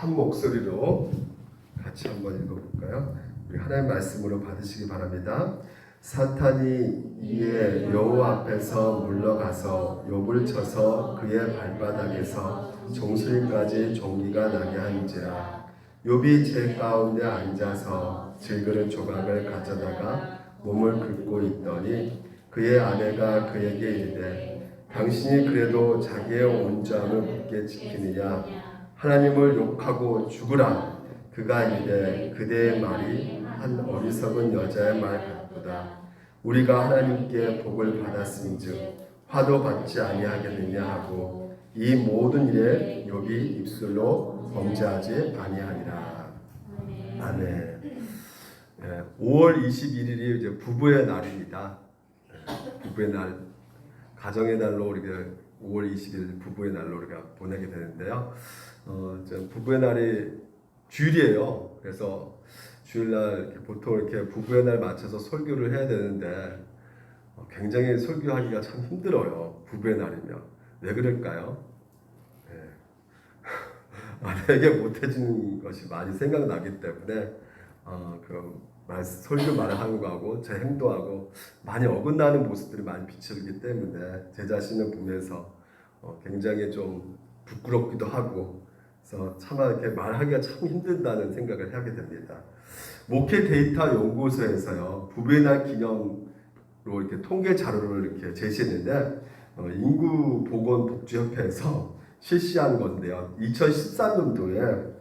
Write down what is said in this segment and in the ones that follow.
한 목소리로 같이 한번 읽어볼까요? 우리 하나님 말씀으로 받으시기 바랍니다. 사탄이 이에 여호와 앞에서 물러가서 욕을 쳐서 그의 발바닥에서 종소리까지 종기가 나게 한지라. 욥이 제 가운데 앉아서 질그릇 조각을 가져다가 몸을 긁고 있더니 그의 아내가 그에게 이르되 당신이 그래도 자기의 온전함을 굳게 지키느냐? 하나님을 욕하고 죽으라. 그가 이르되 그대의 말이 한 어리석은 여자의 말 같도다. 우리가 하나님께 복을 받았음즉 화도 받지 아니하겠느냐 하고 이 모든 일에 욥이 입술로 범죄하지 아니하니라. 아멘. 5월 21일이 이제 부부의 날입니다. 부부의 날, 가정의 날로 우리가 5월 20일 부부의 날로 우리가 보내게 되는데요. 부부의 날이 주일이에요. 그래서 주일날 보통 이렇게 부부의 날 맞춰서 설교를 해야 되는데 굉장히 설교하기가 참 힘들어요. 부부의 날이면. 왜 그럴까요? 아내에게 못해주는 것이 많이 생각나기 때문에 설교 말을 하는 거하고 제 행동하고 많이 어긋나는 모습들이 많이 비추기 때문에 제 자신을 보면서 굉장히 좀 부끄럽기도 하고 그래서 차마 이렇게 말하기가 참 힘들다는 생각을 하게 됩니다. 목회 데이터 연구소에서요 부부의 날 기념으로 이렇게 통계 자료를 이렇게 제시했는데 인구보건복지협회에서 실시한 건데요. 2013년도에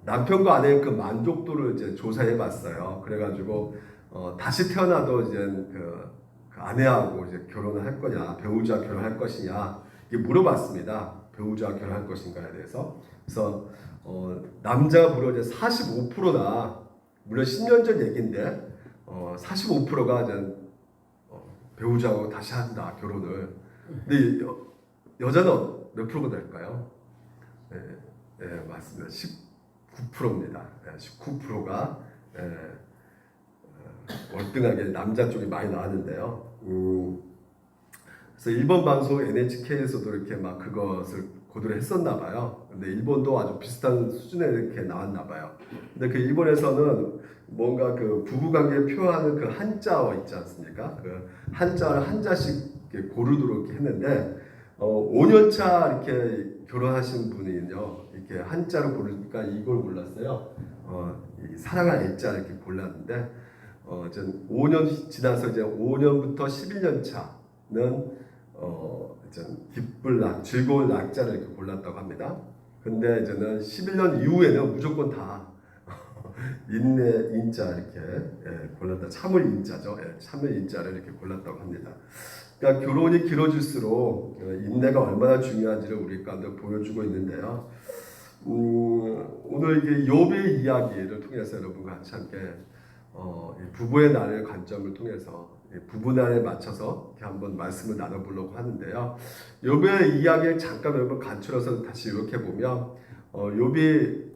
남편과 아내의 그 만족도를 이제 조사해봤어요. 그래가지고 다시 태어나도 이제 그 아내하고 이제 결혼을 할 거냐, 배우자 결혼할 것이냐 이게 물어봤습니다. 배우자 결혼할 것인가에 대해서. 그래서 남자가 무려 이제 45%나 물론 10년 전 얘기인데 45%가 이제 배우자하고 다시 한다 결혼을. 근데 여자는 몇 프로가 될까요? 네, 맞습니다. 19%입니다. 19%가 월등하게 남자 쪽이 많이 나왔는데요. 그래서 일본 방송 NHK에서도 이렇게 막 그것을 고도를 했었나 봐요. 근데 일본도 아주 비슷한 수준에 이렇게 나왔나 봐요. 근데 그 일본에서는 뭔가 그 부부관계를 표현하는 그 한자어 있지 않습니까? 그 한자를 한자씩 이렇게 고르도록 이렇게 했는데 5년차 이렇게 결혼하신 분이요 이렇게 한자를 고르니까 이걸 골랐어요. 이 사랑할 애자 이렇게 골랐는데 전 5년 지나서 이제 5년부터 11년 차는 기쁠 낙, 즐거운 낙자를 이렇게 골랐다고 합니다. 근데 이제는 11년 이후에는 무조건 다 인내 인자 이렇게 골랐다. 참을 인자죠. 참을 인자를 이렇게 골랐다고 합니다. 그러니까 결혼이 길어질수록 인내가 얼마나 중요한지를 우리 가운데 보여주고 있는데요. 오늘 이게 욥의 이야기를 통해서 여러분과 같이 함께 부부의 날의 관점을 통해서 부부 날에 맞춰서 이렇게 한번 말씀을 나눠보려고 하는데요. 욥의 이야기를 잠깐 여러분 간추려서 다시 이렇게 보면 욥이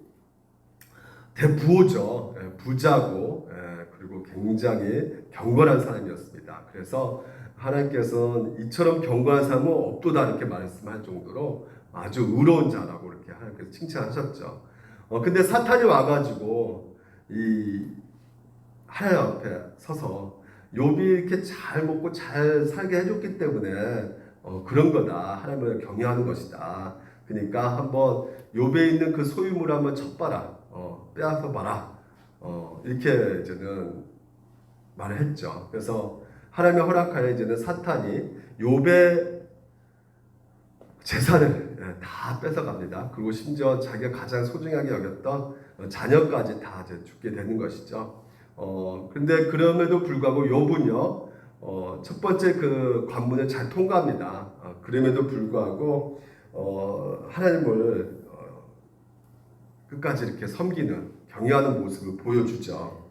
대부호죠. 부자고 그리고 굉장히 경건한 사람이었습니다. 그래서 하나님께서는 이처럼 경건한 사람은 없도다 이렇게 말씀할 정도로 아주 의로운 자라고 이렇게 하나님께서 칭찬하셨죠. 근데 사탄이 와가지고 이 하나님 앞에 서서 욥이 이렇게 잘 먹고 잘 살게 해줬기 때문에 그런 거다. 하나님을 경외하는 것이다. 그러니까 한번 욥에 있는 그 소유물을 한번 쳤봐라. 빼앗아 봐라. 이렇게 이제는 말을 했죠. 그래서 하나님의 허락하에 이제는 사탄이 욥의 재산을 다 뺏어갑니다. 그리고 심지어 자기가 가장 소중하게 여겼던 자녀까지 다 이제 죽게 되는 것이죠. 근데 그럼에도 불구하고 욥은요, 첫 번째 그 관문을 잘 통과합니다. 그럼에도 불구하고 하나님을 끝까지 이렇게 섬기는 경외하는 모습을 보여주죠.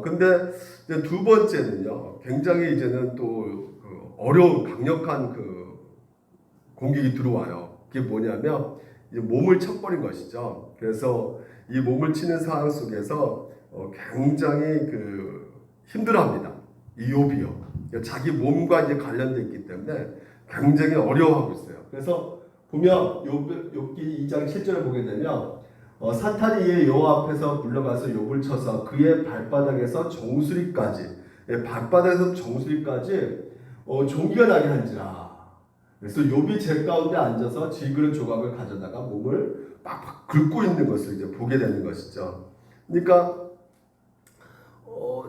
근데 이제 두 번째는요, 굉장히 이제는 또 그 어려운 강력한 그 공격이 들어와요. 그게 뭐냐면 이제 몸을 쳐버린 것이죠. 그래서 이 몸을 치는 상황 속에서 굉장히 그 힘들어합니다. 이 욥이요. 자기 몸과 이제 관련돼 있기 때문에 굉장히 어려워하고 있어요. 그래서 보면 욥기 2장 7절을 보게 되면 사탄이 이에 여호와 앞에서 물러가서 욥을 쳐서 그의 발바닥에서 정수리까지 발바닥에서 정수리까지 종기가 나게 한지라. 그래서 욥이 제 가운데 앉아서 질그릇 조각을 가져다가 몸을 빡빡 긁고 있는 것을 이제 보게 되는 것이죠. 그러니까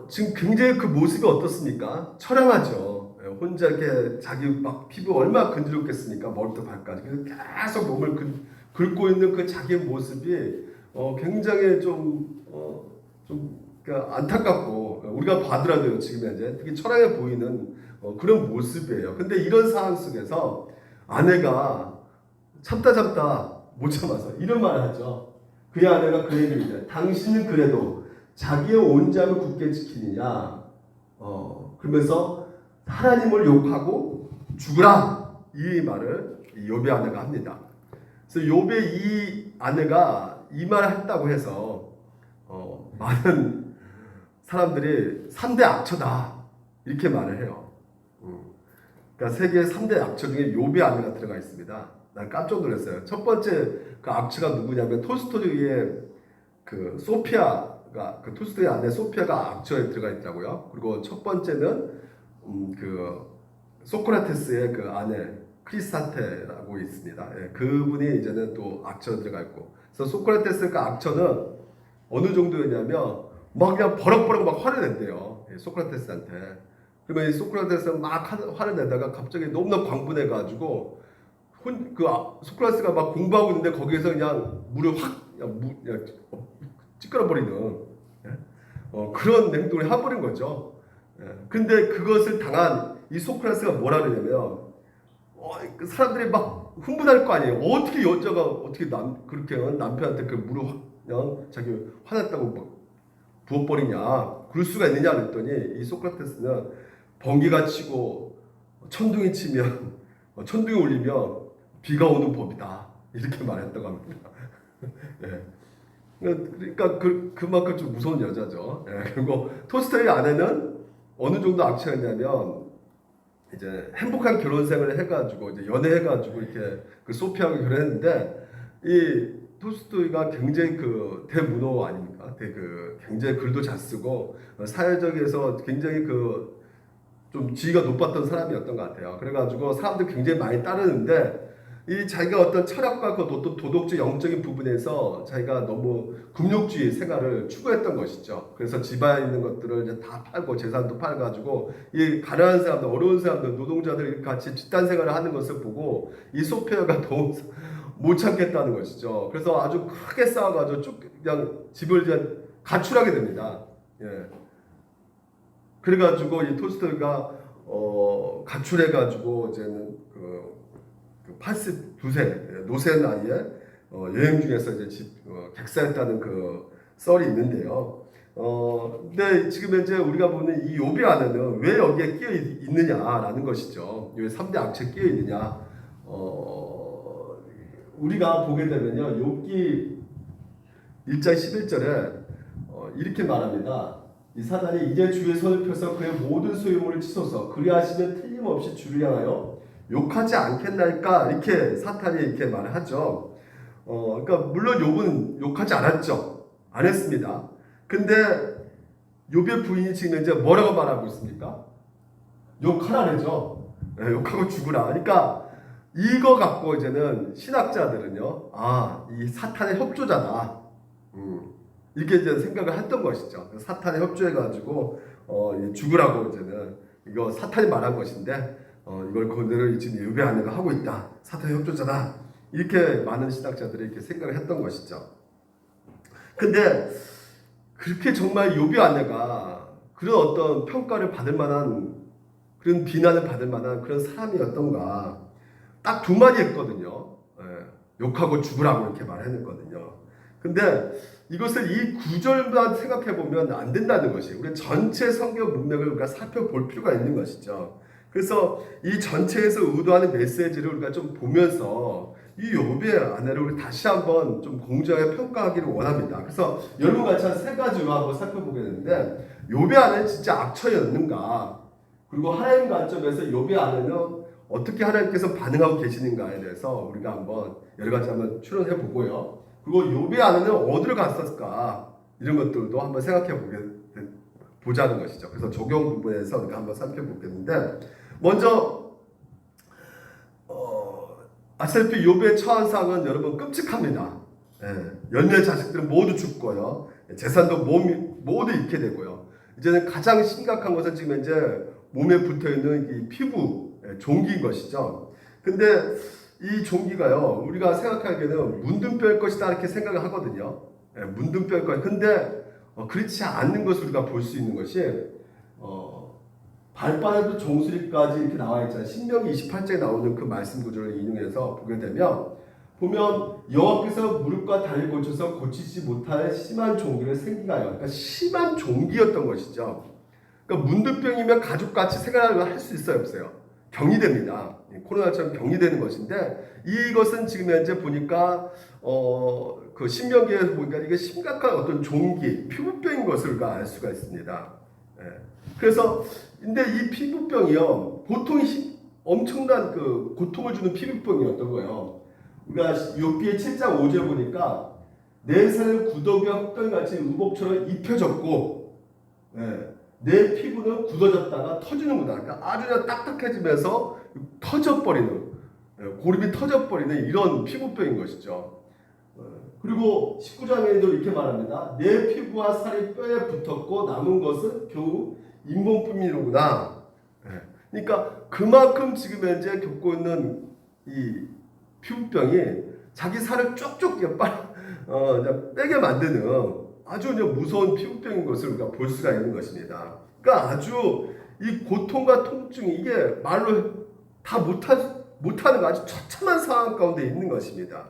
지금 굉장히 그 모습이 어떻습니까? 처량하죠. 혼자 이렇게 자기 막 피부 얼마나 근지럽겠습니까? 머리부터 발까지. 그래서 계속 몸을 긁고 있는 그 자기의 모습이 굉장히 좀 그러니까 안타깝고 우리가 봐더라도요 지금 현재 되게 처량해 보이는 그런 모습이에요. 근데 이런 상황 속에서 아내가 참다 못 참아서 이런 말을 하죠. 그의 아내가 그에게 이르되 당신은 그래도 자기의 온잠을 굳게 지키느냐 그러면서 하나님을 욕하고 죽으라 이 말을 욥의 아내가 합니다. 그래서 욥의 이 아내가 이 말을 했다고 해서 많은 사람들이 3대 악처다 이렇게 말을 해요. 그러니까 세계 3대 악처 중에 욥의 아내가 들어가 있습니다. 난 깜짝 놀랐어요. 첫 번째 그 악처가 누구냐면 톨스토이의 그 소피아가 그 톨스토이 아내 소피아가 악처에 들어가 있다고요. 그리고 첫 번째는 그 소크라테스의 그 아내 크리스타테라고 있습니다. 예, 그분이 이제는 또 악처에 들어가 있고. 그래서 소크라테스 그 악처는 어느 정도였냐면 막 그냥 버럭버럭 막 화를 낸대요. 예, 소크라테스한테. 그러면 이 소크라테스가 막 화를 내다가 갑자기 너무나 광분해가지고 소크라테스가 막 공부하고 있는데 거기에서 그냥 물을 확 그냥 찌끄러버리는 그런 행동을 해버린 거죠. 예, 근데 그것을 당한 이 소크라테스가 뭐라 그러냐면 그 사람들이 막 흥분할 거 아니에요. 어떻게 여자가 어떻게 그렇게 남편한테 그 물을 확 그냥 자기 화났다고 막 부어버리냐 그럴 수가 있느냐 그랬더니 이 소크라테스는 번개가 치고 천둥이 치면 천둥이 울리면 비가 오는 법이다 이렇게 말했다고 합니다. 예. 그러니까 그만큼 좀 무서운 여자죠. 예. 그리고 톨스토이 아내는 어느 정도 악취였냐면 이제 행복한 결혼생을 해가지고 이제 연애해가지고 이렇게 그 소피아하고 결혼했는데 이 톨스토이가 굉장히 그 대문호 아닙니까? 굉장히 글도 잘 쓰고 사회적에서 굉장히 그 좀 지위가 높았던 사람이었던 것 같아요. 그래가지고 사람들 굉장히 많이 따르는데 이 자기가 어떤 철학과 그 어떤 도덕적 영적인 부분에서 자기가 너무 금욕주의 생활을 추구했던 것이죠. 그래서 집안에 있는 것들을 이제 다 팔고 재산도 팔가지고 이 가난한 사람들, 어려운 사람들, 노동자들이 같이 집단 생활을 하는 것을 보고 이 소피아가 너무 못 참겠다는 것이죠. 그래서 아주 크게 싸워가지고 그냥 집을 그냥 가출하게 됩니다. 예. 그래가지고 이 톨스토이가 가출해가지고 이제는 그 82세 노세 나이에 여행 중에서 이제 객사했다는 그 썰이 있는데요. 근데 지금 현재 우리가 보는 이 욥의 아내는 왜 여기에 끼어 있느냐라는 것이죠. 왜 3대 악취에 끼어 있느냐? 우리가 보게 되면요, 욥기 1장 11절에 이렇게 말합니다. 이 사단이 이제 주의 손을 펴서 그의 모든 소유물을 치소서 그리하시면 틀림없이 주를 향하여 욕하지 않겠나이까 이렇게 사탄이 이렇게 말을 하죠. 그러니까 물론 욥은 욕하지 않았죠. 안 했습니다. 근데 욥의 부인이 지금 이제 뭐라고 말하고 있습니까? 욕하라래죠. 네, 욕하고 죽으라. 그러니까 이거 갖고 이제는 신학자들은요, 이 사탄의 협조자다. 이렇게 이제 생각을 했던 것이죠. 사탄에 협조해가지고 죽으라고 이제는 이거 사탄이 말한 것인데 이걸 그대로 지금 욥의 아내가 하고 있다. 사탄의 협조자다. 이렇게 많은 신학자들이 이렇게 생각을 했던 것이죠. 근데 그렇게 정말 욥의 아내가 그런 어떤 평가를 받을 만한 그런 비난을 받을 만한 그런 사람이었던가 딱 두 마디 했거든요. 욕하고 죽으라고 이렇게 말했거든요. 근데 이것을 이 구절만 생각해 보면 안 된다는 것이 우리 전체 성경 문맥을 우리가 살펴볼 필요가 있는 것이죠. 그래서 이 전체에서 의도하는 메시지를 우리가 좀 보면서 이 욥의 아내를 우리 다시 한번 좀 공정하게 평가하기를 원합니다. 그래서 여러분 같이 한 세 가지로 한번 살펴보게 되는데 욥의 아내는 진짜 악처였는가? 그리고 하나님 관점에서 욥의 아내는 어떻게 하나님께서 반응하고 계시는가에 대해서 우리가 한번 여러 가지 한번 추론해 보고요. 그리고 욥의 아내는 어디를 갔었을까 이런 것들도 한번 생각해 보자는 것이죠. 그래서 적용 부분에서 우리가 한번 살펴보겠는데 먼저 아시다시피 욥의 처한 상은 여러분 끔찍합니다. 열매 자식들은 모두 죽고요. 재산도 모두 잃게 되고요. 이제는 가장 심각한 것은 지금 현재 몸에 붙어있는 이 피부, 종기인 것이죠. 근데 이 종기가요, 우리가 생각하기에는 문둥뼈일 것이다 이렇게 생각을 하거든요. 문둥뼈일 것. 근데 그렇지 않는 것을 우리가 볼 수 있는 것이 발바닥도 종수리까지 이렇게 나와 있잖아요. 신명기 28장에 나오는 그 말씀 구조를 인용해서 보게 되면 보면 여호와께서 무릎과 다리를 고쳐서 고치지 못할 심한 종기를 생기가요. 그러니까 심한 종기였던 것이죠. 그러니까 문둥병이면 가족같이 생활을 할 수 있어요, 없어요? 격리됩니다. 코로나처럼 격리되는 것인데 이것은 지금 현재 보니까 그 신명기에서 보니까 이게 심각한 어떤 종기, 피부병인 것을 우리가 알 수가 있습니다. 그래서 근데 이 피부병이요 보통 엄청난 그 고통을 주는 피부병이었던 거예요. 우리가 욥기의 7장 5절 보니까 내 살은 구더기와 흙덩이같이 의복처럼 입혀졌고 내 피부는 굳어졌다가 터지는구나. 그러니까 아주 그냥 딱딱해지면서 터져버리는 고름이 터져버리는 이런 피부병인 것이죠. 그리고 19장에도 이렇게 말합니다. 내 피부와 살이 뼈에 붙었고 남은 것은 겨우 잇몸뿐이로구나. 그러니까 그만큼 지금 현재 겪고 있는 이 피부병이 자기 살을 쪽쪽 빼게 만드는 아주 무서운 피부병인 것을 우리가 볼 수가 있는 것입니다. 그러니까 아주 이 고통과 통증이 이게 말로 다 못하는 아주 처참한 상황 가운데 있는 것입니다.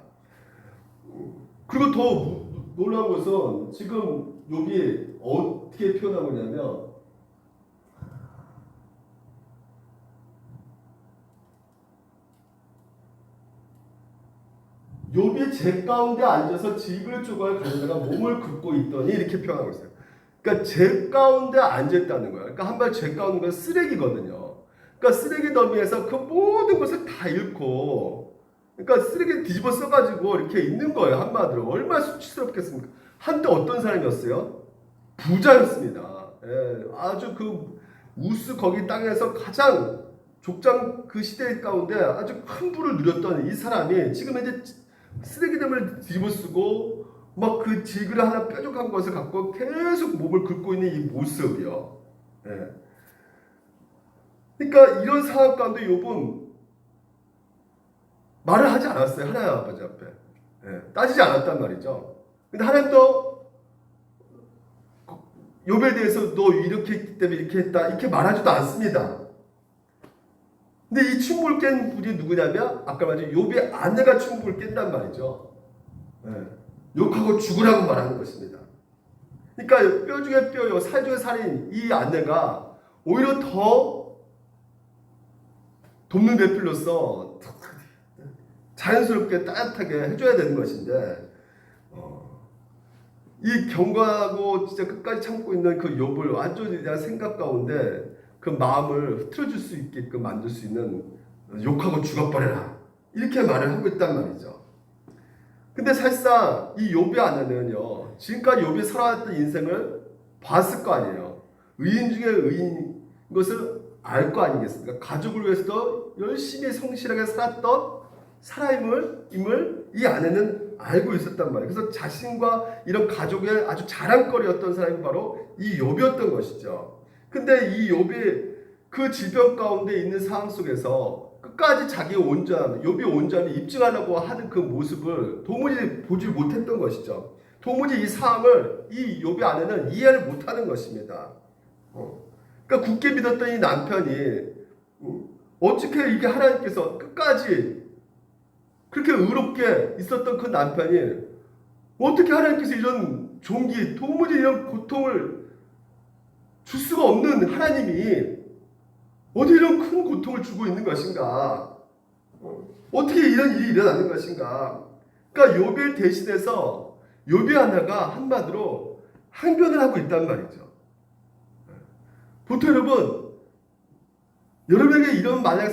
그리고 더 놀라운 것은 지금 욥이 어떻게 표현하고 있냐면 욥이 재 가운데 앉아서 질그릇 조각을 가져다가 몸을 긁고 있더니 이렇게 표현하고 있어요. 그러니까 재 가운데 앉아있다는 거예요. 그러니까 한발 재 가운데 건 쓰레기거든요. 그러니까 쓰레기 더미에서 그 모든 것을 다 잃고 그러니까 쓰레기 뒤집어 써가지고 이렇게 있는 거예요. 한마디로. 얼마나 수치스럽겠습니까? 한때 어떤 사람이었어요? 부자였습니다. 아주 그 우스 거기 땅에서 가장 족장 그 시대 가운데 아주 큰 부를 누렸던 이 사람이 지금 이제 쓰레기들을 뒤집어 쓰고 막 그 질그릇 하나 뾰족한 것을 갖고 계속 몸을 긁고 있는 이 모습이요. 그러니까 이런 상황 가운데 욥은 말을 하지 않았어요. 하나님 아버지 앞에. 따지지 않았단 말이죠. 근데 하나님도 욥에 대해서 너 이렇게 했기 때문에 이렇게 했다 이렇게 말하지도 않습니다. 근데 이 충복을 깬 분이 누구냐면 아까 말한 욥의 아내가 충복을 깬단 말이죠. 욕하고 죽으라고 말하는 것입니다. 그러니까 뼈 중에 뼈요 살 중에 살인 이 아내가 오히려 더 돕는 대필로서 자연스럽게 따뜻하게 해줘야 되는 것인데 이 경과하고 진짜 끝까지 참고 있는 그 욥을 완전히 그냥 생각 가운데 그 마음을 흐트러질 수 있게끔 만들 수 있는 욕하고 죽어버려라 이렇게 말을 하고 있단 말이죠. 근데 사실상 이 욥의 아내는요 지금까지 욥이 살아왔던 인생을 봤을 거 아니에요. 의인 중에 의인인 것을 알 거 아니겠습니까? 가족을 위해서도 열심히 성실하게 살았던 사람임을 이 아내는 알고 있었단 말이에요. 그래서 자신과 이런 가족의 아주 자랑거리였던 사람이 바로 이 욥이었던 것이죠. 근데 이 욥이 그 질병 가운데 있는 상황 속에서 끝까지 자기의 온전, 욥이 온전히 입증하려고 하는 그 모습을 도무지 보지 못했던 것이죠. 도무지 이 상황을 이 욥의 아내는 이해를 못하는 것입니다. 그러니까 굳게 믿었던 이 남편이 어떻게 이게 하나님께서 끝까지 그렇게 의롭게 있었던 그 남편이 어떻게 하나님께서 이런 종기, 도무지 이런 고통을 줄 수가 없는 하나님이 어디 이런 큰 고통을 주고 있는 것인가? 어떻게 이런 일이 일어나는 것인가? 그러니까 욥을 대신해서 욥의 하나가 한마디로 항변을 하고 있단 말이죠. 보통 여러분, 여러분에게 이런 만약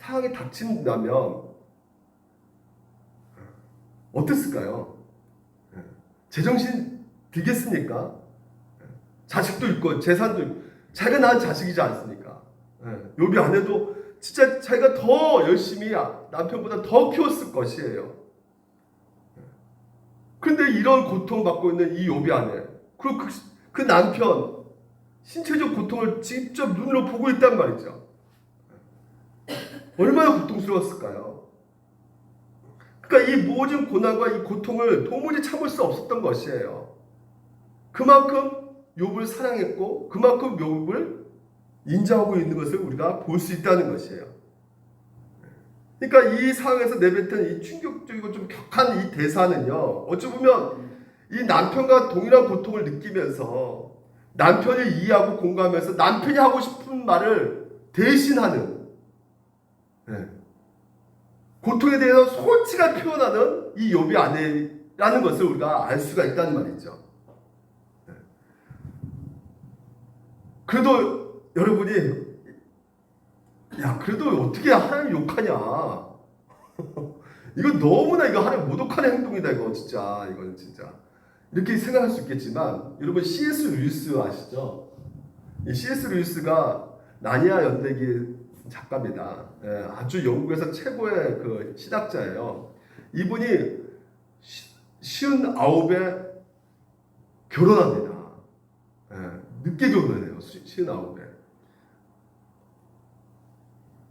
상황이 닥친다면 어땠을까요? 제정신 들겠습니까? 자식도 있고 재산도 있고 자기가 낳은 자식이지 않습니까? 욥이 아내도 진짜 자기가 더 열심히 남편보다 더 키웠을 것이에요. 그런데 이런 고통받고 있는 이 욥이 아내, 그리고 그 남편 신체적 고통을 직접 눈으로 보고 있단 말이죠. 얼마나 고통스러웠을까요? 그러니까 이 모든 고난과 이 고통을 도무지 참을 수 없었던 것이에요. 그만큼 욥을 사랑했고 그만큼 욥을 인정하고 있는 것을 우리가 볼 수 있다는 것이에요. 그러니까 이 상황에서 내뱉은 이 충격적이고 좀 격한 이 대사는요, 어찌 보면 이 남편과 동일한 고통을 느끼면서 남편을 이해하고 공감하면서 남편이 하고 싶은 말을 대신하는, 고통에 대해서 솔직하게 표현하는 이 욥이 아내라는 것을 우리가 알 수가 있다는 말이죠. 그래도 여러분이 그래도 어떻게 하나님 욕하냐? 이거 너무나 이거 하나님 모독하는 행동이다 이거 진짜 이거는 진짜 이렇게 생각할 수 있겠지만 여러분 C.S. 루이스 아시죠? 이 C.S. 루이스가 나니아 연대기 작가입니다. 아주 영국에서 최고의 그 신학자예요. 이분이 59에 결혼합니다. 늦게 결혼해요. 59에.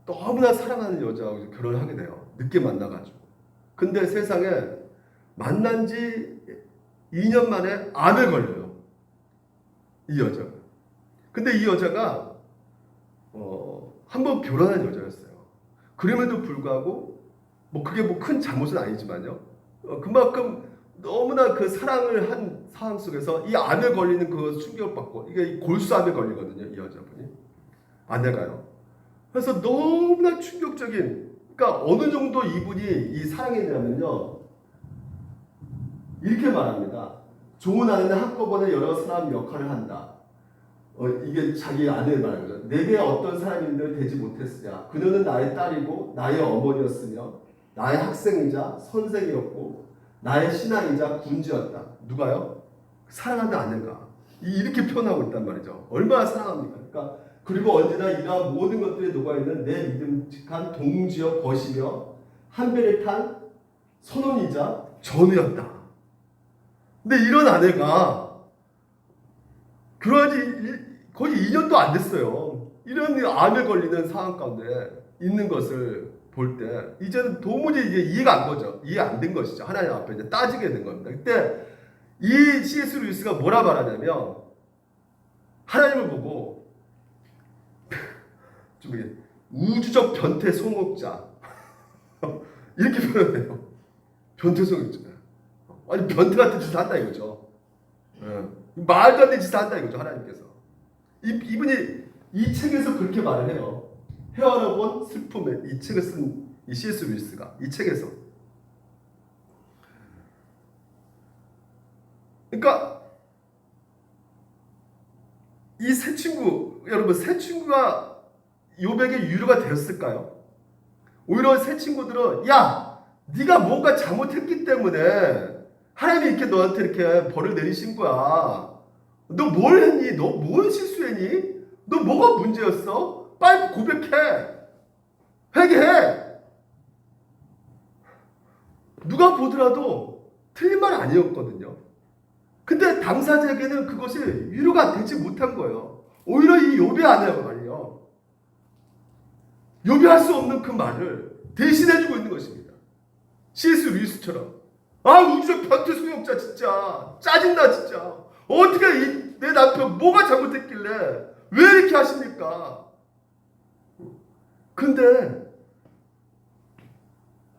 너무나 사랑하는 여자하고 결혼을 하게 돼요. 늦게 만나가지고. 근데 세상에 만난 지 2년 만에 암에 걸려요. 이 여자가. 근데 이 여자가 한번 결혼한 여자였어요. 그럼에도 불구하고 그게 큰 잘못은 아니지만요. 그만큼 너무나 그 사랑을 한 상황 속에서 이 암에 걸리는 그 충격을 받고 이게 골수암에 걸리거든요. 이 여자분이. 아내가요. 그래서 너무나 충격적인, 그러니까 어느 정도 이분이 이 사랑했냐면요. 이렇게 말합니다. 좋은 아내는 한꺼번에 여러 사람 역할을 한다. 이게 자기 아내를 말하는 거죠. 내게 어떤 사람인들 되지 못했으냐. 그녀는 나의 딸이고 나의 어머니였으며 나의 학생이자 선생이었고 나의 신하이자 군주였다. 누가요? 사랑하는 아내가. 이렇게 표현하고 있단 말이죠. 얼마나 사랑합니까? 그러니까 그리고 언제나 이러한 모든 것들에 녹아있는 내 믿음직한 동지여 벗이며 한 배를 탄 선원이자 전우였다. 근데 이런 아내가 결혼한 지 거의 2년도 안 됐어요. 이런 암에 걸리는 상황 가운데 있는 것을 볼 때 이제는 도무지 이제 이해가 안 거죠. 이해 안 된 것이죠. 하나님 앞에 이제 따지게 된 겁니다. 그때 이 C.S. 루이스가 뭐라 말하냐면 하나님을 보고 좀 우주적 변태 송업자 이렇게 표현해요. 변태 송업자. 아니 변태 같은 짓을 한다 이거죠. 말도 안 되는 짓을 한다 이거죠. 하나님께서. 이분이 이 책에서 그렇게 말을 해요. 헤아려본 슬픔에 이 책을 쓴 이 C.S. 루이스가 이 책에서. 그러니까 이 새 친구, 여러분 새 친구가 욥에게 유료가 되었을까요? 오히려 새 친구들은 야, 네가 뭔가 잘못했기 때문에 하나님이 이렇게 너한테 이렇게 벌을 내리신 거야. 너 뭘 했니? 너 뭘 실수했니? 너 뭐가 문제였어? 빨리 고백해. 회개해. 누가 보더라도 틀린 말 아니었거든요. 근데 당사자에게는 그것이 위로가 되지 못한 거예요. 오히려 이 욥의 아내가 말이에요. 욥이 할 수 없는 그 말을 대신해주고 있는 것입니다. C.S. 루이스처럼. 우주적 변태 소용자 진짜. 짜증나 진짜. 어떻게 내 남편 뭐가 잘못했길래 왜 이렇게 하십니까? 근데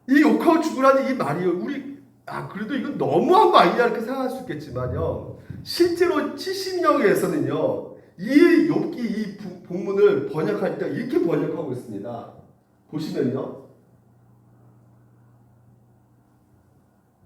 이 욕하고 죽으라는 이 말이요. 우리 그래도 이건 너무한 거 아니냐 이렇게 생각할 수 있겠지만요. 실제로 70년에서는요. 이 욥기 이 본문을 번역할 때 이렇게 번역하고 있습니다. 보시면요.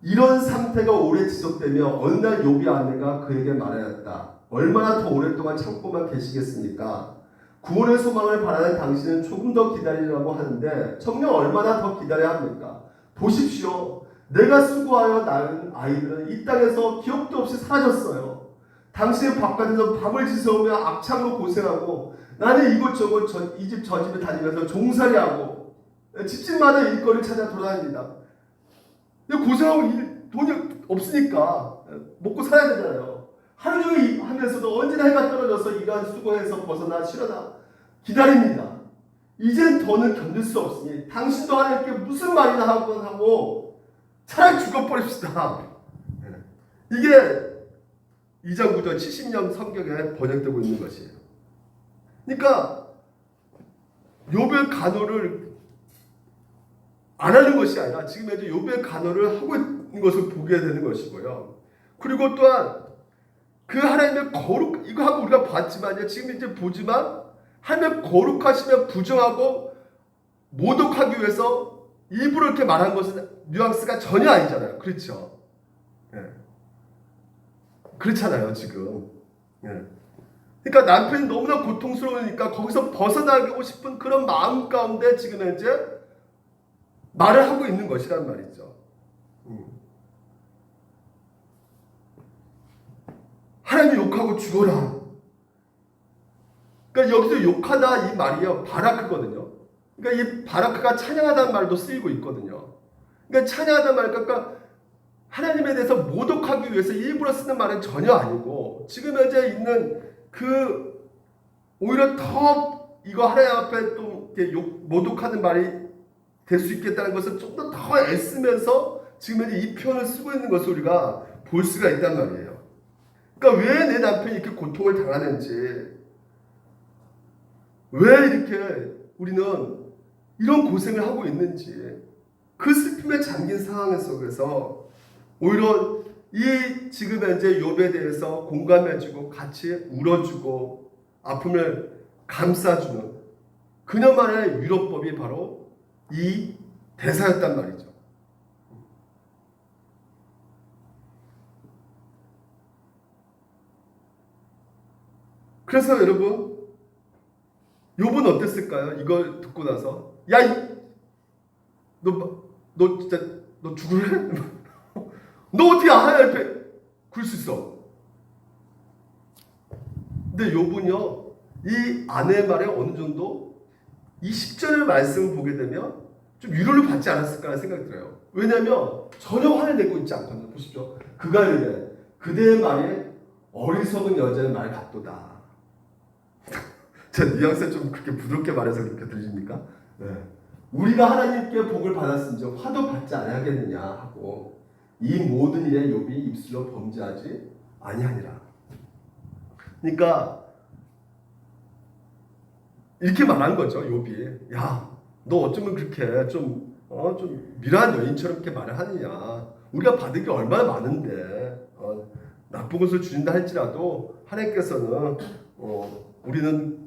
이런 상태가 오래 지속되며 어느 날 욥의 아내가 그에게 말하였다. 얼마나 더 오랫동안 참고만 계시겠습니까? 구원의 소망을 바라는 당신은 조금 더 기다리라고 하는데 정녕 얼마나 더 기다려야 합니까? 보십시오. 내가 수고하여 낳은 아이들은 이 땅에서 기억도 없이 사라졌어요. 당신은 바깥에서 밥을 지새우며 악창으로 고생하고 나는 이곳저곳 이 집 저 집에 다니면서 종살이하고 집집마다 일거리를 찾아 돌아다닙니다. 근데 고생하고 돈이 없으니까 먹고 살아야 되잖아요. 하루 종일 하면서도 언제나 해가 떨어져서 이러한 수고해서 벗어나 쉬려다 기다립니다. 이젠 더는 견딜 수 없으니 당신도 하나님께 무슨 말이나 하고 차라리 죽어버립시다. 이게 2장 9절 70년 성경에 번역되고 있는 것이에요. 그러니까 욥의 간호를 안 하는 것이 아니라 지금 이제 욥의 간호를 하고 있는 것을 보게 되는 것이고요. 그리고 또한 그 하나님의 거룩 이거 하고 우리가 봤지만요. 지금 이제 보지만 하나님의 거룩하시며 부정하고 모독하기 위해서 일부러 이렇게 말한 것은 뉘앙스가 전혀 아니잖아요. 그렇죠? 예. 그렇잖아요, 지금. 예. 그러니까 남편이 너무나 고통스러우니까 거기서 벗어나고 싶은 그런 마음 가운데 지금 현재 말을 하고 있는 것이란 말이죠. 하나님 욕하고 죽어라. 그러니까 여기서 욕하다 이 말이요 바라크거든요. 그러니까 이 바라크가 찬양하다는 말도 쓰이고 있거든요. 그러니까 찬양하다는 말, 그러니까 하나님에 대해서 모독하기 위해서 일부러 쓰는 말은 전혀 아니고 지금 현재 있는 그 오히려 더 이거 하나님 앞에 또 이렇게 모독하는 말이 될 수 있겠다는 것을 좀 더 애쓰면서 지금 현재 이 표현을 쓰고 있는 것을 우리가 볼 수가 있단 말이에요. 그러니까 왜 내 남편이 이렇게 고통을 당하는지, 왜 이렇게 우리는 이런 고생을 하고 있는지, 그 슬픔에 잠긴 상황 속에서 오히려 이 지금 현재 욥에 대해서 공감해주고 같이 울어주고 아픔을 감싸주는 그녀만의 위로법이 바로 이 대사였단 말이죠. 그래서 여러분, 욥은 어땠을까요? 이걸 듣고 나서 너 진짜 너 죽을래? 너 어떻게 하나님 앞에 굴 수 있어? 근데 욥은요, 이 아내의 말에 어느 정도 이 10절의 말씀을 보게 되면 좀 위로를 받지 않았을까 하는 생각이 들어요. 왜냐하면 전혀 화를 내고 있지 않거든요. 보십시오. 그가 이르되 그대의 말이 어리석은 여자의 말 같도다. 제 뉘앙스가 좀 그렇게 부드럽게 말해서 그렇게 들리십니까? 네. 우리가 하나님께 복을 받았은즉 화도 받지 아니하겠느냐 하고 이 모든 일에 욥이 입술로 범죄하지 아니하니라. 그러니까 이렇게 말한 거죠. 욥이. 야, 너 어쩌면 그렇게 좀 미련한 여인처럼 이렇게 말을 하느냐. 우리가 받은 게 얼마나 많은데 나쁜 것을 주신다 할지라도 하나님께서는 우리는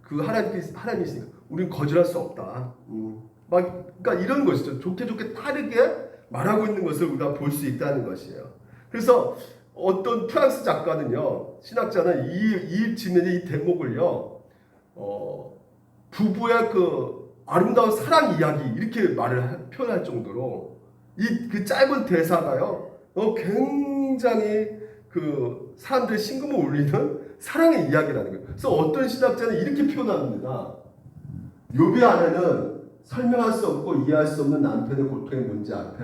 그 하나님이시니까 우리는 거절할 수 없다. 그러니까 이런 것이죠. 좋게 다르게 말하고 있는 것을 우리가 볼 수 있다는 것이에요. 그래서 어떤 프랑스 작가는요, 신학자는 이 대목을요, 부부의 그 아름다운 사랑 이야기 이렇게 표현할 정도로 그 짧은 대사가요, 굉장히 그 사람들의 심금을 울리는 사랑의 이야기라는 거예요. 그래서 어떤 신학자는 이렇게 표현합니다. 욥의 아내는 설명할 수 없고 이해할 수 없는 남편의 고통의 문제 앞에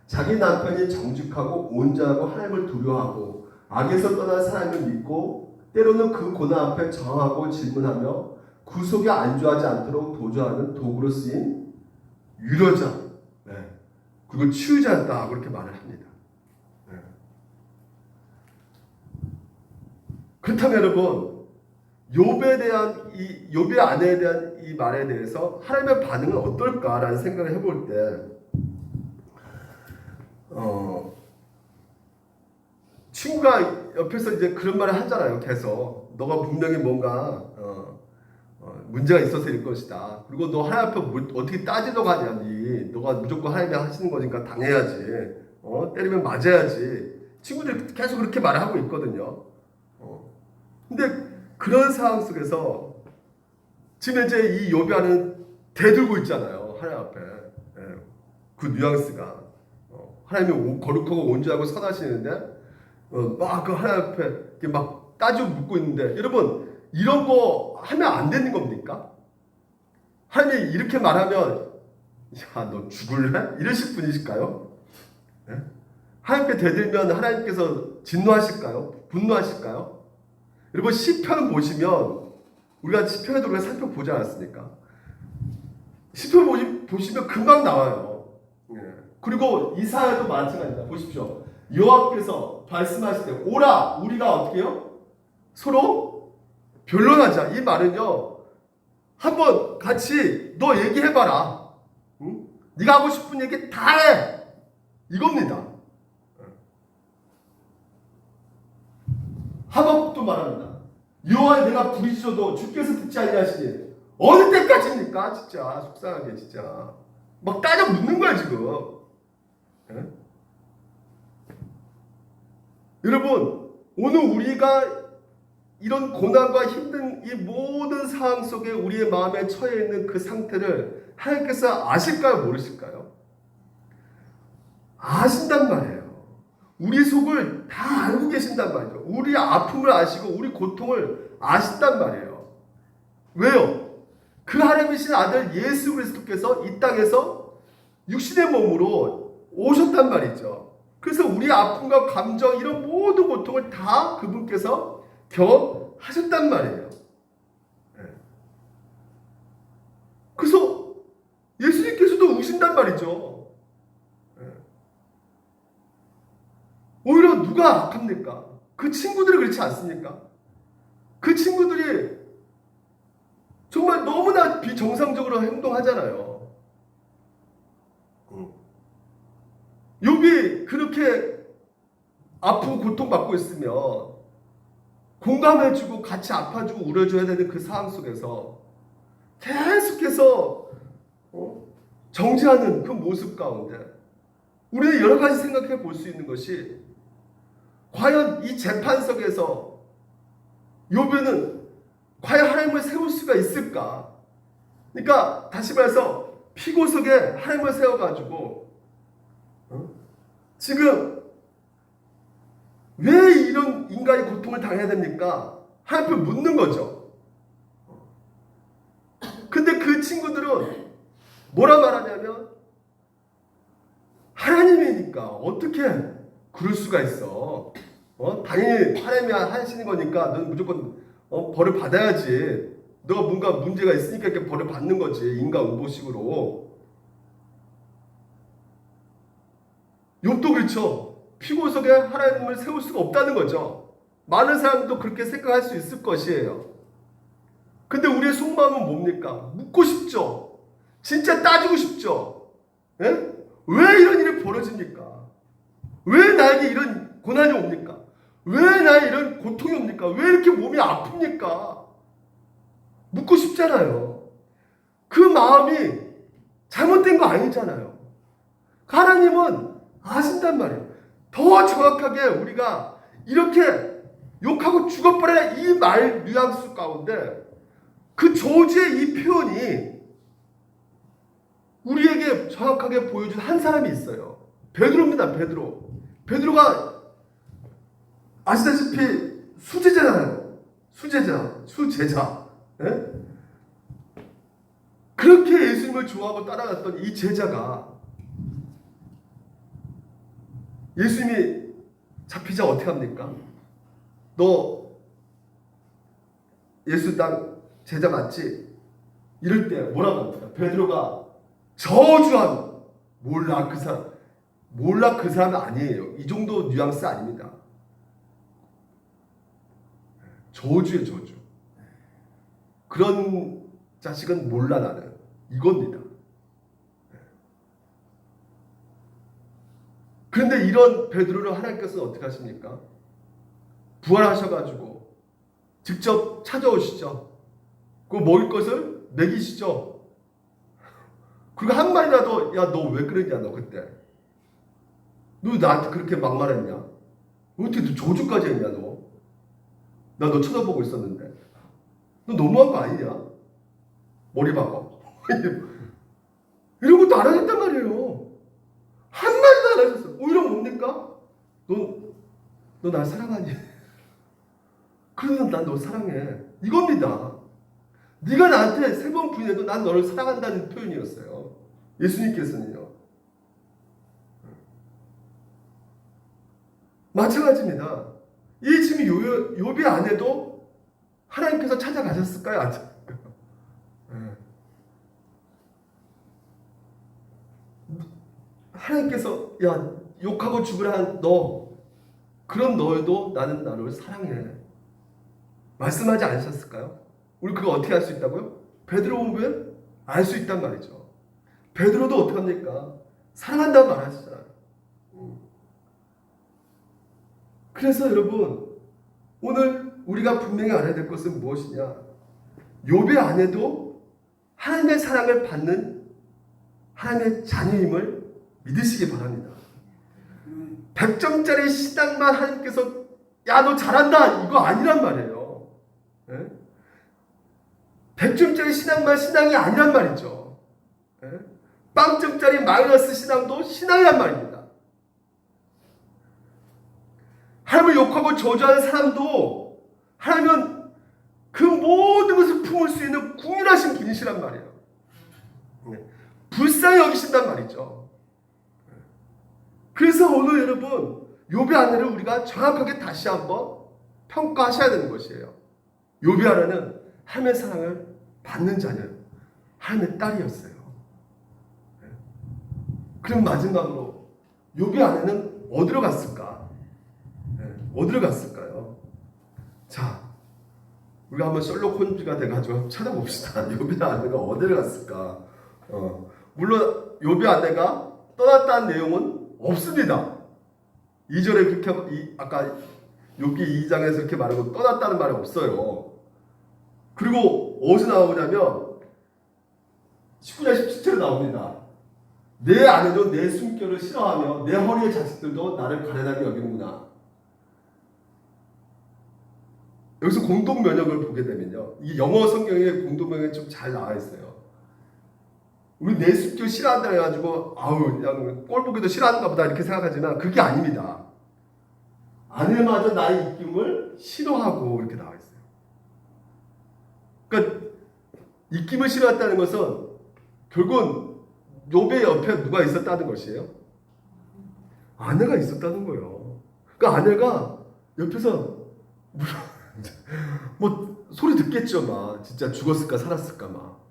자기 남편이 정직하고 온전하고 하나님을 두려워하고 악에서 떠난 사람을 믿고 때로는 그 고난 앞에 저항하고 질문하며 구속에 안주하지 않도록 도주하는 도구로 쓰인 유료자, 그리고 치유자였다 그렇게 말을 합니다. 그렇다면 여러분, 욥의 아내에 대한 이 말에 대해서 하나님의 반응은 어떨까라는 생각을 해볼 때, 친구가 옆에서 이제 그런 말을 하잖아요. 계속 너가 분명히 뭔가 문제가 있어서일 것이다. 그리고 너 하나님 앞에 어떻게 따지러 가냐니. 너가 무조건 하나님이 하시는 거니까 당해야지. 때리면 맞아야지. 친구들이 계속 그렇게 말을 하고 있거든요. 근데 그런 상황 속에서 지금 이제 이 요비아는 대들고 있잖아요. 하나님 앞에. 예. 그 뉘앙스가 하나님이 거룩하고 온전하고 선하시는데 막 그 하나님 앞에 이렇게 막 따지고 묻고 있는데, 여러분 이런 거 하면 안 되는 겁니까? 하나님이 이렇게 말하면 야 너 죽을래? 이러실 분이실까요? 예? 하나님께 대들면 하나님께서 진노하실까요? 분노하실까요? 여러분 시편 보시면, 우리가 시편에도 우리가 살펴보지 않았습니까? 시편 보시면 금방 나와요. 예. 그리고 이사야도 마찬가지입니다. 보십시오. 여호와께서 말씀하실 때 오라 우리가 어떻게 해요? 서로 변론하자. 이 말은요, 한번 같이 너 얘기해봐라. 응? 네가 하고 싶은 얘기 다 해. 이겁니다. 하박국도 말합니다. 여호와 내가 부르짖어도 주께서 듣지 아니하시니 어느 때까지입니까? 진짜 속상하게 진짜 막 따져 묻는 거야 지금. 예? 여러분 오늘 우리가 이런 고난과 힘든 이 모든 상황 속에 우리의 마음에 처해 있는 그 상태를 하나님께서 아실까요? 모르실까요? 아신단 말이에요. 우리 속을 다 알고 계신단 말이죠. 우리 아픔을 아시고 우리 고통을 아신단 말이에요. 왜요? 그 하나님이신 아들 예수 그리스도께서 이 땅에서 육신의 몸으로 오셨단 말이죠. 그래서 우리 아픔과 감정 이런 모든 고통을 다 그분께서 경험하셨단 말이에요. 그래서 예수님께서도 우신단 말이죠. 오히려 누가 악합니까? 그 친구들이 그렇지 않습니까? 그 친구들이 정말 너무나 비정상적으로 행동하잖아요. 욥이 그렇게 아프고 고통받고 있으면 공감해주고 같이 아파주고 울어줘야 되는 그 상황 속에서 계속해서 정죄하는 그 모습 가운데 우리는 여러 가지 생각해 볼 수 있는 것이, 과연 이 재판석에서 욥은 과연 하나님을 세울 수가 있을까? 그러니까 다시 말해서 피고석에 하나님을 세워가지고 지금 왜 이런 인간이 고통을 당해야 됩니까? 하나님을 묻는 거죠. 근데 그 친구들은 뭐라 말하냐면, 하나님이니까 어떻게 그럴 수가 있어? 당연히 하나님이 하시는 거니까 넌 무조건 벌을 받아야지. 너가 뭔가 문제가 있으니까 이렇게 벌을 받는 거지. 인간 우보식으로. 욥도 그렇죠. 피고석에 하나님을 세울 수가 없다는 거죠. 많은 사람도 그렇게 생각할 수 있을 것이에요. 근데 우리의 속마음은 뭡니까? 묻고 싶죠. 진짜 따지고 싶죠. 예? 왜 이런 일이 벌어집니까? 왜 나에게 이런 고난이 옵니까? 왜 나에 이런 고통이 옵니까? 왜 이렇게 몸이 아픕니까? 묻고 싶잖아요. 그 마음이 잘못된 거 아니잖아요. 하나님은 아신단 말이에요. 더 정확하게 우리가 이렇게 욕하고 죽어버려야 이 말 뉘앙스 가운데 그 저주의 이 표현이 우리에게 정확하게 보여준 한 사람이 있어요. 베드로입니다. 베드로가 아시다시피 수제자잖아요. 수제자. 예? 그렇게 예수님을 좋아하고 따라갔던 이 제자가 예수님이 잡히자 어떻게 합니까? 너 예수 땅 제자 맞지? 이럴 때 뭐라고 합니까? 베드로가 저주한 몰라 그 사람은 아니에요. 이 정도 뉘앙스 아닙니다. 저주의 저주. 그런 자식은 몰라 나는. 이겁니다. 그런데 이런 베드로를 하나님께서 어떻게 하십니까? 부활하셔가지고 직접 찾아오시죠. 그 먹을 것을 먹이시죠. 그리고 한 마디라도 야 너 왜 그러냐 너 그때. 너 나한테 그렇게 막말했냐? 어떻게 너 저주까지 했냐 너. 나 너 쳐다보고 있었는데. 너 너무한 거 아니냐? 머리 박어. 이런 것도 안 하셨단 말이에요. 한마디도 안 하셨어요. 오히려 뭡니까? 너 날 사랑하니? 그러면 난 너 사랑해. 이겁니다. 네가 나한테 3번 부인해도 난 너를 사랑한다는 표현이었어요. 예수님께서는요. 마찬가지입니다. 이 지금 욥의 아내도 하나님께서 찾아가셨을까요? 안 찾았을까요? 하나님께서 야 욕하고 죽으라 너 그런 너에도 나는 나를 사랑해 말씀하지 않으셨을까요? 우리 그거 어떻게 할 수 있다고요? 베드로 보면 알 수 있단 말이죠. 베드로도 어떻게 합니까? 사랑한다고 말하시잖아요. 그래서 여러분 오늘 우리가 분명히 알아야 될 것은 무엇이냐? 욥의 아내도 하나님의 사랑을 받는 하나님의 자녀임을 믿으시기 바랍니다. 100점짜리 신앙만 하나님께서 야 너 잘한다 이거 아니란 말이에요. 100점짜리 신앙만 신앙이 아니란 말이죠. 빵점짜리 마이너스 신앙도 신앙이란 말입니다. 하나님을 욕하고 저주하는 사람도 하나님은 그 모든 것을 품을 수 있는 궁일하신 분이시란 말이에요. 불쌍히 여기신단 말이죠. 그래서 오늘 여러분 욥의 아내를 우리가 정확하게 다시 한번 평가하셔야 되는 것이에요. 욥의 아내는 하나님의 사랑을 받는 자녀예요. 하나님의 딸이었어요. 그럼 마지막으로 욥의 아내는 어디로 갔을까? 어디로 갔을까요? 자, 우리가 한번 셜록 홈즈가 돼가지고 찾아봅시다. 욥의 아내가 어디를 갔을까? 물론 욥의 아내가 떠났다는 내용은 없습니다. 2절에 그렇게 아까 욥기 2장에서 그렇게 말하고 떠났다는 말이 없어요. 그리고 어디서 나오냐면 19절 17절에 나옵니다. 내 아내도 내 숨결을 싫어하며 내 허리의 자식들도 나를 가련하게 여기는구나. 여기서 공동 면역을 보게 되면요. 이 영어 성경에 공동 면역이 좀 잘 나와 있어요. 우리 내 숨결 싫어한다 해가지고 아우 그냥 꼴 보기도 싫어하는가 보다 이렇게 생각하지만 그게 아닙니다. 아내마저 나의 입김을 싫어하고 이렇게 나와 있어요. 그러니까 입김을 싫어했다는 것은 결국은 욥의 옆에 누가 있었다는 것이에요. 아내가 있었다는 거예요. 그러니까 아내가 옆에서 뭐 소리 듣겠죠, 막 진짜 죽었을까 살았을까 막.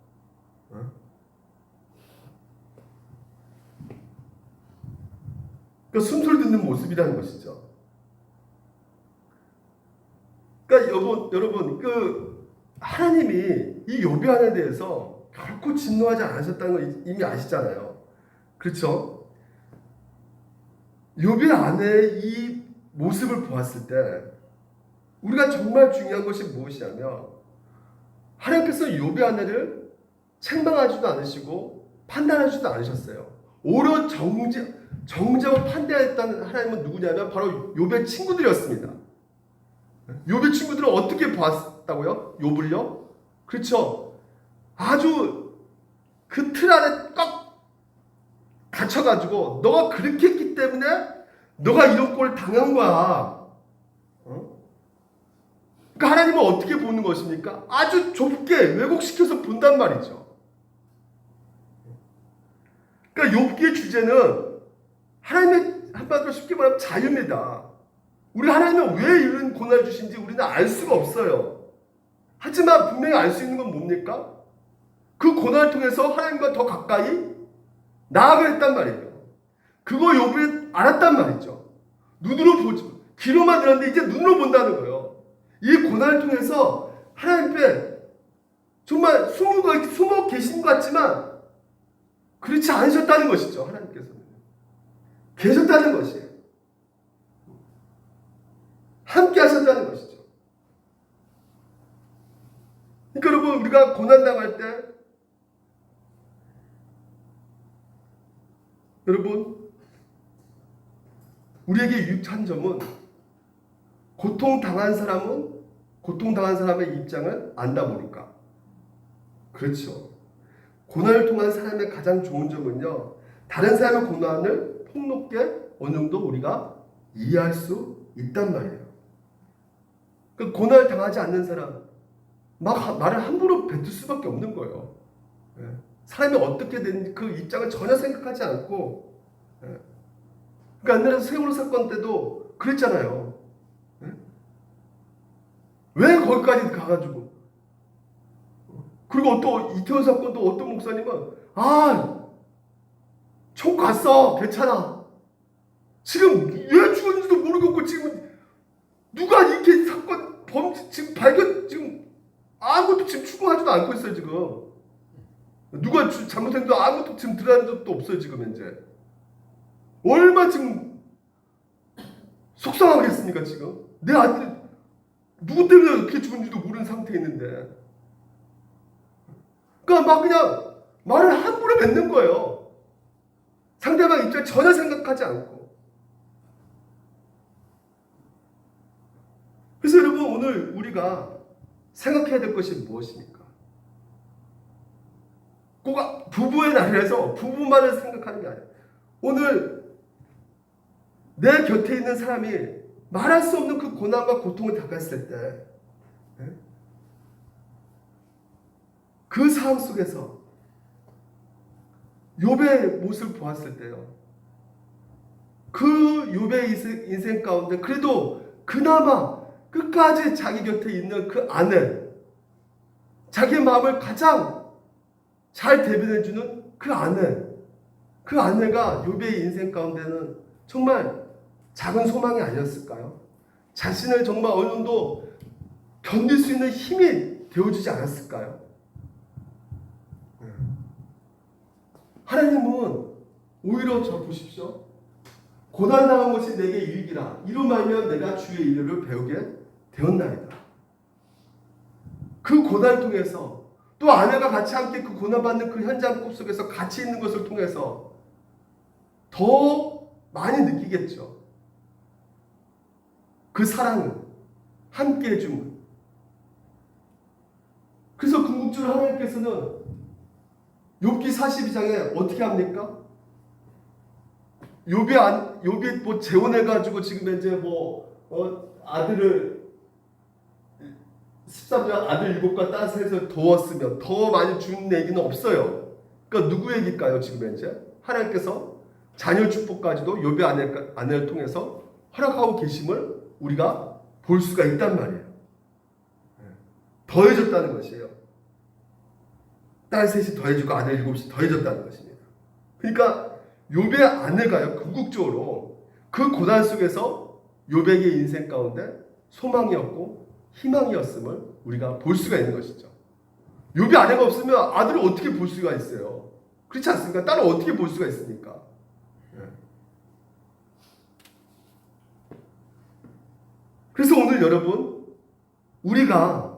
그러니까 숨소리 듣는 모습이라는 것이죠. 그러니까 여러분 그 하나님이 이 욥의 아내에 대해서 결코 진노하지 않으셨다는 걸 이미 아시잖아요. 그렇죠? 욥의 아내의 이 모습을 보았을 때 우리가 정말 중요한 것이 무엇이냐면 하나님께서 욥의 아내를 책망하지도 않으시고 판단하지도 않으셨어요. 오히려 정죄하고 판단했다는 하나님은 누구냐면 바로 욥의 친구들이었습니다. 욥의 친구들은 어떻게 보았다고요? 욥을요? 그렇죠. 아주 그 틀 안에 꽉 갇혀가지고 너가 그렇게 했기 때문에 너가 이런 꼴을 당한 거야. 그러니까 하나님은 어떻게 보는 것입니까? 아주 좁게 왜곡시켜서 본단 말이죠. 그러니까 욥기의 주제는 하나님의 한마디로 쉽게 말하면 자유입니다. 우리 하나님은 왜 이런 고난을 주신지 우리는 알 수가 없어요. 하지만 분명히 알 수 있는 건 뭡니까? 그 고난을 통해서 하나님과 더 가까이 나아가게 했단 말이에요. 그거 욥이 알았단 말이죠. 눈으로 보지, 귀로만 들었는데 이제 눈으로 본다는 거예요. 이 고난을 통해서 하나님께 정말 숨어 계신 것 같지만 그렇지 않으셨다는 것이죠. 하나님께서는 계셨다는 것이에요. 함께 하셨다는 것이죠. 그러니까 여러분 우리가 고난당할 때 여러분 우리에게 유익한 점은 고통당한 사람은 고통당한 사람의 입장을 안다 모를까? 그렇죠. 고난을 통한 삶의 가장 좋은 점은요, 다른 사람의 고난을 폭넓게 어느 정도 우리가 이해할 수 있단 말이에요. 그 고난을 당하지 않는 사람, 막 말을 함부로 뱉을 수밖에 없는 거예요. 사람이 어떻게 된 그 입장을 전혀 생각하지 않고, 그러니까 옛날에 세월호 사건 때도 그랬잖아요. 왜 거기까지 가가지고. 그리고 또 이태원 사건도 어떤 목사님은 총 갔어, 괜찮아. 지금 왜 죽었는지도 모르겠고 지금 누가 이렇게 사건 지금 발견 지금 아무것도 지금 추궁하지도 않고 있어요 지금. 누가 잘못했는데 아무것도 지금 드러난 적도 없어요 지금 현재. 얼마 지금 속상하겠습니까 지금. 내 아들 누구 때문에 이렇게 죽은지도 모르는 상태에 있는데. 그러니까 막 그냥 말을 함부로 뱉는 거예요. 상대방 입장 전혀 생각하지 않고. 그래서 여러분 오늘 우리가 생각해야 될 것이 무엇입니까? 꼭 부부의 날에서 부부만을 생각하는 게 아니라 오늘 내 곁에 있는 사람이 말할 수 없는 그 고난과 고통을 당했을 때 그 상황 속에서 욥의 모습을 보았을 때요. 그 욥의 인생 가운데 그래도 그나마 끝까지 자기 곁에 있는 그 아내, 자기의 마음을 가장 잘 대변해주는 그 아내가 욥의 인생 가운데는 정말 작은 소망이 아니었을까요? 자신을 정말 어느 정도 견딜 수 있는 힘이 되어주지 않았을까요? 하나님은 오히려 저 보십시오. 고난당한 것이 내게 유익이라. 이로 말면 내가 주의 이름을 배우게 되었나이다. 그 고난을 통해서 또 아내가 같이 함께 그 고난받는 그 현장 속에서 같이 있는 것을 통해서 더 많이 느끼겠죠. 그 사랑을 함께 해줌을. 그래서 궁극적으로 하나님께서는 욥기 42장에 어떻게 합니까? 욥이 뭐 재혼해가지고 지금 이제 아들을 13년 아들 7과 딸 3을 도웠으면 더 많이 준 얘기는 없어요. 그러니까 누구 얘기일까요? 지금 이제 하나님께서 자녀 축복까지도 욥의 아내를 통해서 허락하고 계심을 우리가 볼 수가 있단 말이에요. 더해졌다는 것이에요. 딸 셋이 더해지고 아들 7이 더해졌다는 것입니다. 그러니까 욥의 아내가요, 궁극적으로 그 고난 속에서 욥의 인생 가운데 소망이었고 희망이었음을 우리가 볼 수가 있는 것이죠. 욥의 아내가 없으면 아들을 어떻게 볼 수가 있어요? 그렇지 않습니까? 딸을 어떻게 볼 수가 있습니까? 그래서 오늘 여러분, 우리가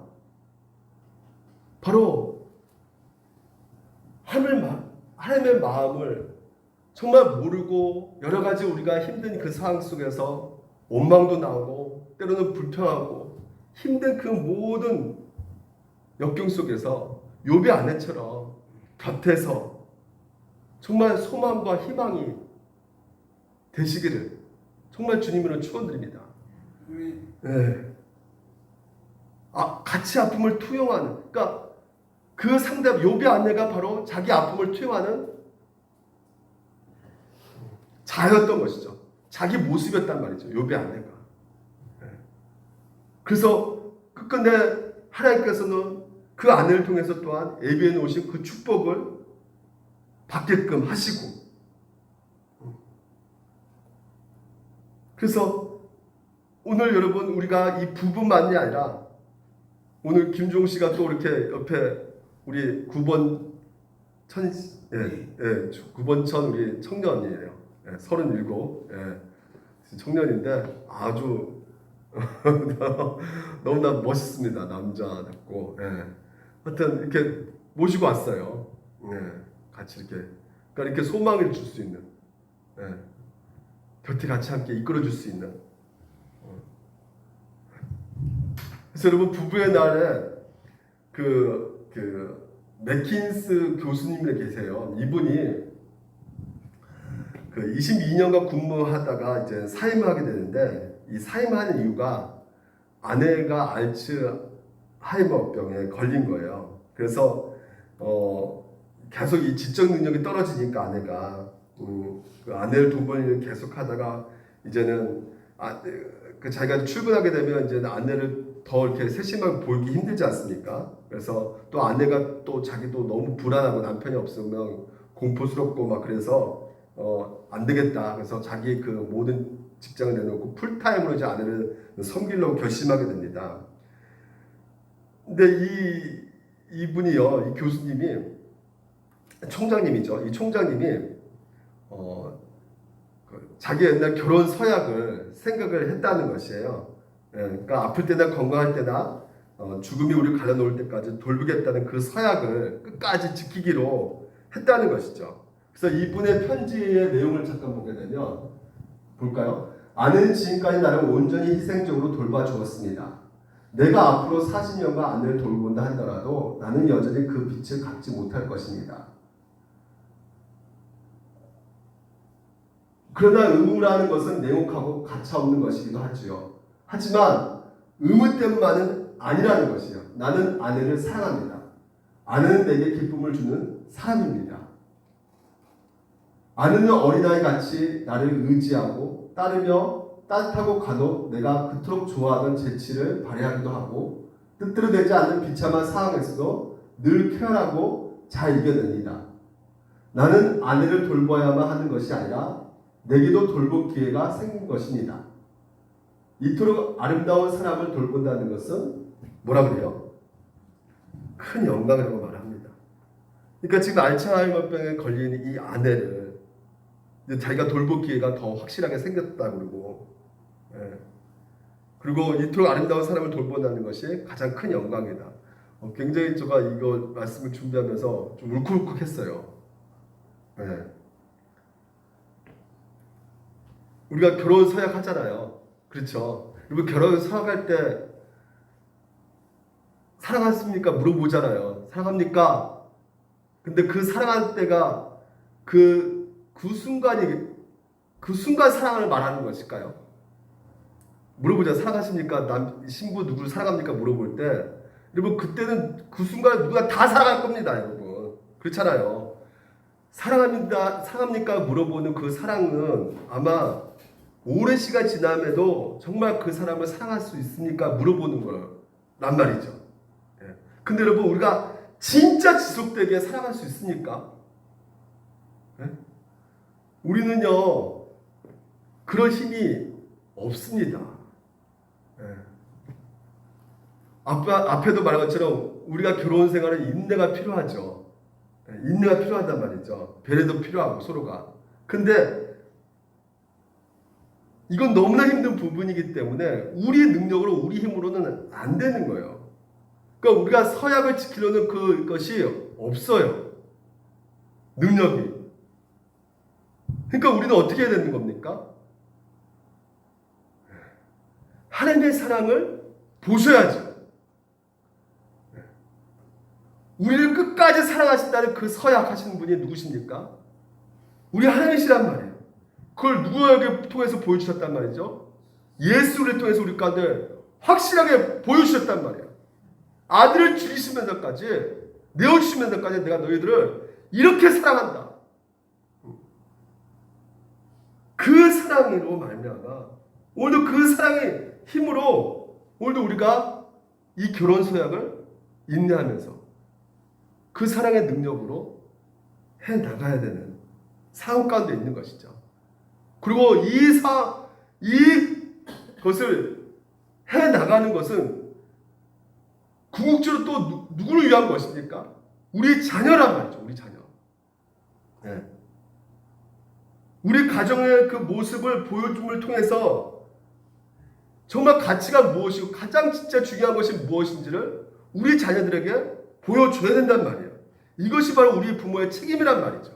바로 하나님의 마음을 정말 모르고 여러 가지 우리가 힘든 그 상황 속에서 원망도 나오고 때로는 불평하고 힘든 그 모든 역경 속에서 욥의 아내처럼 곁에서 정말 소망과 희망이 되시기를 정말 주님으로 축원드립니다. 네. 같이 아픔을 투영하는, 그러니까 그 상대 욥의 아내가 바로 자기 아픔을 투영하는 자였던 것이죠. 자기 모습이었단 말이죠. 욥의 아내가. 그래서 끝끝내 하나님께서는 그 아내를 통해서 또한 예비해 놓으신 그 축복을 받게끔 하시고, 그래서 오늘 여러분 우리가 이 부부만이 아니라 오늘 김종 씨가 또 이렇게 옆에 우리 9번 9번 우리 청년이에요. 37 청년인데 아주 너무나 멋있습니다. 남자답고. 하여튼 이렇게 모시고 왔어요. 같이 이렇게, 그러니까 이렇게 소망을 줄 수 있는, 곁에 같이 함께 이끌어 줄 수 있는. 그래서 여러분 부부의 날에 맥킨스 교수님이 계세요. 이분이 그 22년간 근무하다가 이제 사임을 하게 되는데, 이 사임하는 이유가 아내가 알츠하이머병에 걸린 거예요. 그래서 계속 이 지적 능력이 떨어지니까 아내가 그 아내를 돌보는 일을 계속 하다가 이제는 그 자기가 출근하게 되면 이제 아내를 더 이렇게 세심하게 보이기 힘들지 않습니까? 그래서 또 아내가 또 자기도 너무 불안하고 남편이 없으면 공포스럽고 막 그래서 안 되겠다. 그래서 자기 그 모든 직장을 내놓고 풀타임으로 이제 아내를 섬기려고 결심하게 됩니다. 근데 이분이요, 이 교수님이 총장님이죠. 이 총장님이 자기 옛날 결혼 서약을 생각을 했다는 것이에요. 그러니까 아플 때나 건강할 때나 죽음이 우리를 갈라놓을 때까지 돌보겠다는 그 서약을 끝까지 지키기로 했다는 것이죠. 그래서 이분의 편지의 내용을 잠깐 보게 되면 볼까요? 아내는 지금까지 나를 온전히 희생적으로 돌봐주었습니다. 내가 앞으로 40년간 아내를 돌본다 하더라도 나는 여전히 그 빛을 갖지 못할 것입니다. 그러나 의무라는 것은 냉혹하고 가차없는 것이기도 하지요. 하지만 의무 때문만은 아니라는 것이요. 나는 아내를 사랑합니다. 아내는 내게 기쁨을 주는 사람입니다. 아내는 어린아이같이 나를 의지하고 따르며 따뜻하고 간혹 내가 그토록 좋아하던 재치를 발휘하기도 하고 뜻대로 되지 않는 비참한 상황에서도 늘 쾌활하고 잘 이겨냅니다. 나는 아내를 돌봐야만 하는 것이 아니라 내게도 돌볼 기회가 생긴 것입니다. 이토록 아름다운 사람을 돌본다는 것은 뭐라 그래요? 큰 영광이라고 말합니다. 그러니까 지금 알츠하이머병에 걸린 이 아내를 자기가 돌볼 기회가 더 확실하게 생겼다고 그러고, 그리고 이토록 아름다운 사람을 돌본다는 것이 가장 큰 영광이다. 굉장히 제가 이거 말씀을 준비하면서 좀 울컥울컥했어요. 우리가 결혼 서약 하잖아요. 그렇죠? 그리고 결혼 서약할 때 사랑하십니까? 물어보잖아요. 사랑합니까? 근데 그 사랑할 때가 그 순간 사랑을 말하는 것일까요? 물어보자. 사랑하십니까? 신부 누구를 사랑합니까? 물어볼 때 여러분 그때는 그 순간 누가 다 사랑할 겁니다. 여러분 그렇잖아요. 사랑합니까? 물어보는 그 사랑은 아마 오랜 시간 지남에도 정말 그 사람을 사랑할 수 있습니까? 물어보는 거란 말이죠. 근데 여러분 우리가 진짜 지속되게 사랑할 수 있습니까? 우리는요 그럴 힘이 없습니다. 앞에도 말한 것처럼 우리가 결혼 생활에 인내가 필요하죠. 인내가 필요하단 말이죠. 배려도 필요하고 서로가. 근데 이건 너무나 힘든 부분이기 때문에 우리 능력으로 우리 힘으로는 안 되는 거예요. 그러니까 우리가 서약을 지키려는 그것이 없어요. 능력이. 그러니까 우리는 어떻게 해야 되는 겁니까? 하나님의 사랑을 보셔야죠. 우리를 끝까지 사랑하신다는 그 서약하시는 분이 누구십니까? 우리 하나님이시란 말이에요. 그걸 누구에게 통해서 보여주셨단 말이죠? 예수를 통해서 우리 가운데 확실하게 보여주셨단 말이에요. 아들을 죽이시면서까지 내어주시면서까지 내가 너희들을 이렇게 사랑한다. 그 사랑으로 말미암아 오늘도 그 사랑의 힘으로 오늘도 우리가 이 결혼 서약을 인내하면서 그 사랑의 능력으로 해 나가야 되는 상황 가운데 있는 것이죠. 그리고 이것을 해 나가는 것은 궁극적으로 또 누구를 위한 것입니까? 우리 자녀란 말이죠. 우리 자녀. 우리 가정의 그 모습을 보여줌을 통해서 정말 가치가 무엇이고 가장 진짜 중요한 것이 무엇인지를 우리 자녀들에게 보여줘야 된단 말이에요. 이것이 바로 우리 부모의 책임이란 말이죠.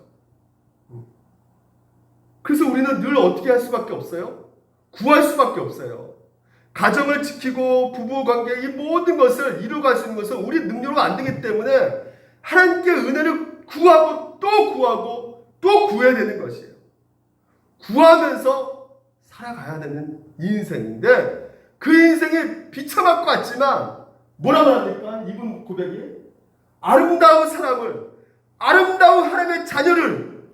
그래서 우리는 늘 어떻게 할 수밖에 없어요? 구할 수밖에 없어요. 가정을 지키고 부부관계 이 모든 것을 이루어갈 수 있는 것은 우리 능력으로 안 되기 때문에 하나님께 은혜를 구하고 또 구하고 또 구해야 되는 것이에요. 구하면서 살아가야 되는 인생인데 그 인생이 비참할 것 같지만 뭐라고 합니까? 이분 고백이 아름다운 사람을, 아름다운 하나님의 자녀를,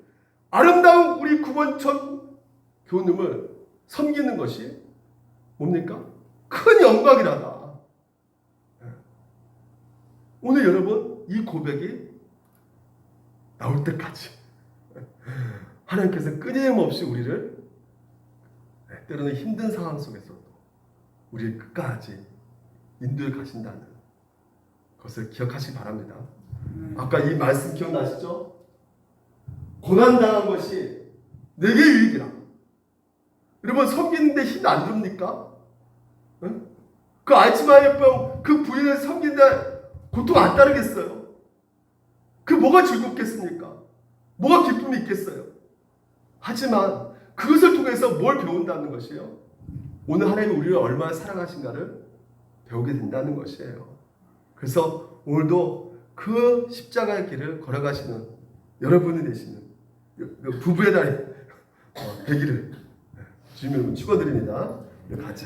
아름다운 우리 구원천 교우님을 섬기는 것이 뭡니까? 큰 영광이라다. 오늘 여러분 이 고백이 나올 때까지 하나님께서 끊임없이 우리를 때로는 힘든 상황 속에서도 우리를 끝까지 인도해 가신다는 것을 기억하시기 바랍니다. 아까 이 말씀 기억나시죠? 고난당한 것이 내게 유익이라. 여러분 섬기는데 힘 안 듭니까? 응? 그 알츠하이머 병 그 부인을 섬기는데 고통 안 따르겠어요? 그 뭐가 즐겁겠습니까? 뭐가 기쁨이 있겠어요? 하지만 그것을 통해서 뭘 배운다는 것이에요? 오늘 하나님이 우리를 얼마나 사랑하신가를 배우게 된다는 것이에요. 그래서 오늘도 그 십자가의 길을 걸어가시는 여러분이 되시는 부부의 달이 되기를 주님의 이름으로 축원드립니다. 같이